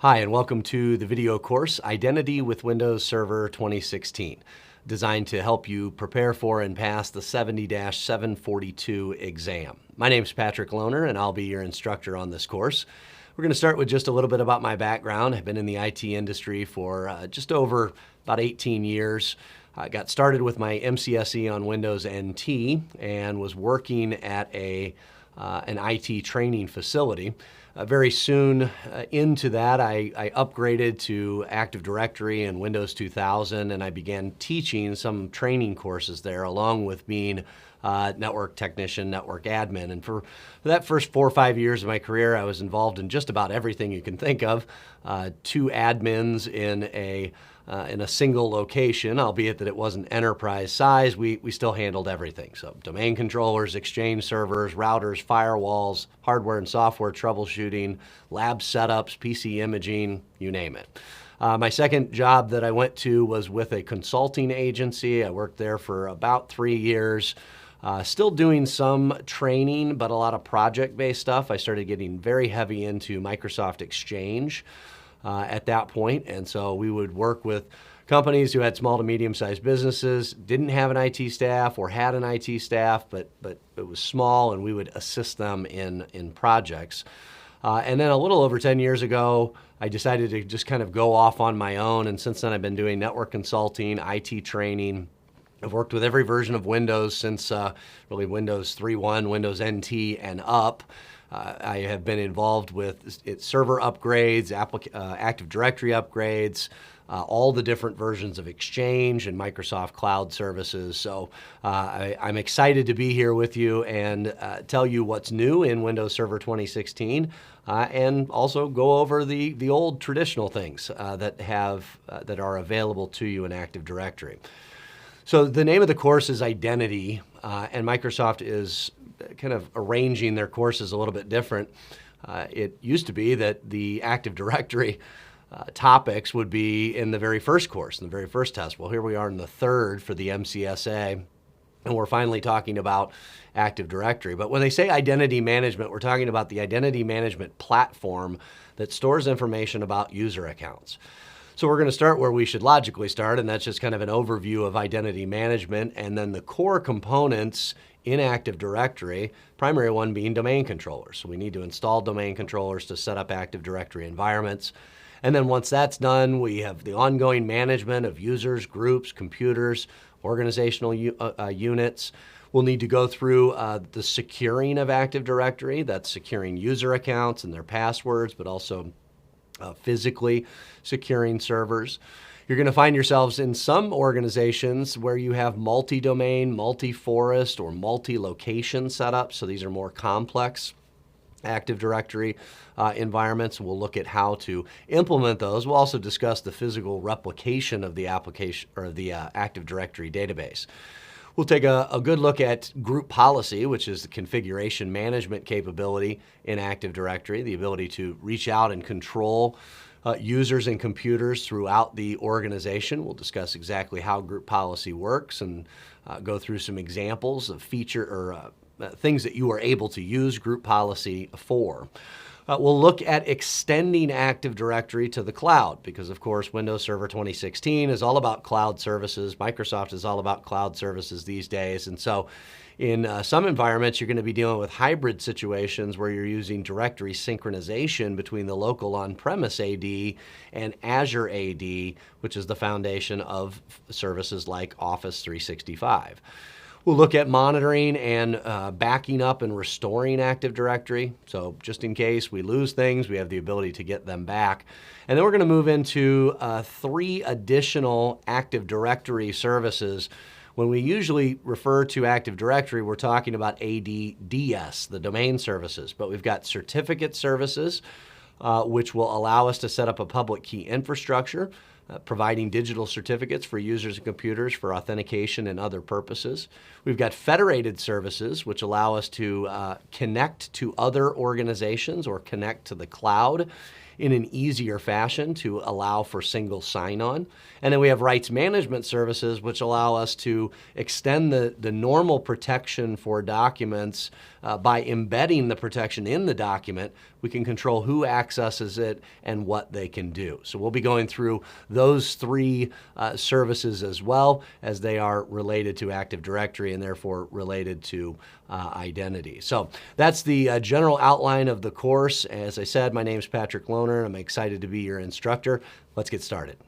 Hi, and welcome to the video course, Identity with Windows Server 2016, designed to help you prepare for and pass the 70-742 exam. My name is Patrick Lohner, and I'll be your instructor on this course. We're going to start with just a little bit about my background. I've been in the IT industry for just over about 18 years. I got started with my MCSE on Windows NT and was working at an IT training facility. Very soon into that, I upgraded to Active Directory and Windows 2000, and I began teaching some training courses there, along with being network technician, network admin. And for that first 4 or 5 years of my career, I was involved in just about everything you can think of. 2 admins in a single location, albeit that it wasn't enterprise size, we still handled everything. So domain controllers, Exchange servers, routers, firewalls, hardware and software troubleshooting, lab setups, PC imaging, you name it. My second job that I went to was with a consulting agency. I worked there for about 3 years. Still doing some training, but a lot of project-based stuff. I started getting very heavy into Microsoft Exchange at that point. And so we would work with companies who had small to medium-sized businesses, didn't have an IT staff or had an IT staff, but it was small, and we would assist them in projects. And then a little over 10 years ago, I decided to just kind of go off on my own. And since then, I've been doing network consulting, IT training. I've worked with every version of Windows since really Windows 3.1, Windows NT, and up. I have been involved with server upgrades, Active Directory upgrades, all the different versions of Exchange and Microsoft Cloud services. So I'm excited to be here with you and tell you what's new in Windows Server 2016, and also go over the old traditional things that are available to you in Active Directory. So the name of the course is Identity, and Microsoft is kind of arranging their courses a little bit different. It used to be that the Active Directory topics would be in the very first course, in the very first test. Well, here we are in the third for the MCSA, and we're finally talking about Active Directory. But when they say identity management, we're talking about the identity management platform that stores information about user accounts. So we're going to start where we should logically start, and that's just kind of an overview of identity management, and then the core components in Active Directory, primary one being domain controllers. So we need to install domain controllers to set up Active Directory environments. And then once that's done, we have the ongoing management of users, groups, computers, organizational units. We'll need to go through the securing of Active Directory. That's securing user accounts and their passwords, but also physically securing servers. You're going to find yourselves in some organizations where you have multi-domain, multi-forest, or multi-location setups. So these are more complex Active Directory environments. We'll look at how to implement those. We'll also discuss the physical replication of the application or the Active Directory database. We'll take a good look at group policy, which is the configuration management capability in Active Directory, the ability to reach out and control users and computers throughout the organization. We'll discuss exactly how group policy works and go through some examples of things that you are able to use group policy for. We'll look at extending Active Directory to the cloud because, of course, Windows Server 2016 is all about cloud services. Microsoft is all about cloud services these days. And so in some environments, you're going to be dealing with hybrid situations where you're using directory synchronization between the local on-premise AD and Azure AD, which is the foundation of services like Office 365. We'll look at monitoring and backing up and restoring Active Directory. So just in case we lose things, we have the ability to get them back. And then we're going to move into 3 additional Active Directory services. When we usually refer to Active Directory, we're talking about ADDS, the domain services. But we've got certificate services, which will allow us to set up a public key infrastructure, providing digital certificates for users and computers for authentication and other purposes. We've got federated services, which allow us to connect to other organizations or connect to the cloud in an easier fashion to allow for single sign-on. And then we have rights management services, which allow us to extend the normal protection for documents by embedding the protection in the document, we can control who accesses it and what they can do. So we'll be going through those three services as well, as they are related to Active Directory and therefore related to identity. So that's the general outline of the course. As I said, my name is Patrick Lohner. I'm excited to be your instructor. Let's get started.